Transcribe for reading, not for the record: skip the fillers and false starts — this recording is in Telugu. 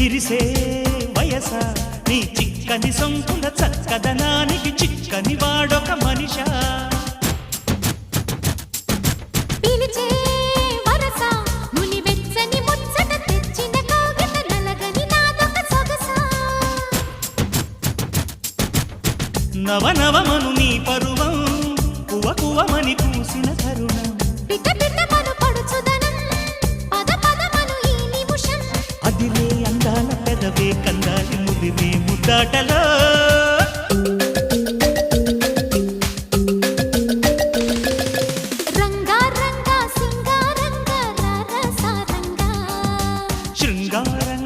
విరిసే వయస నీ చిక్కని సొంపుల చక్కదనానికి చిక్కని వాడొక మనిషా పిలిచే వరస నులి వెచ్చని ముచ్చట తెచ్చిన కాగిత నలగని నాదొక సొగసా నవనవమను నీ పరువం కువ కువమని పూసిన తరుణం పిట పిటమను పడుచుదనం పద పదమను ఈ నిమిషం అదిలే అందాల పెదవే కందాలి ముదిరే ముద్దాటలో రంగా రంగా సింగారంగా రరసారంగా శృంగారంగా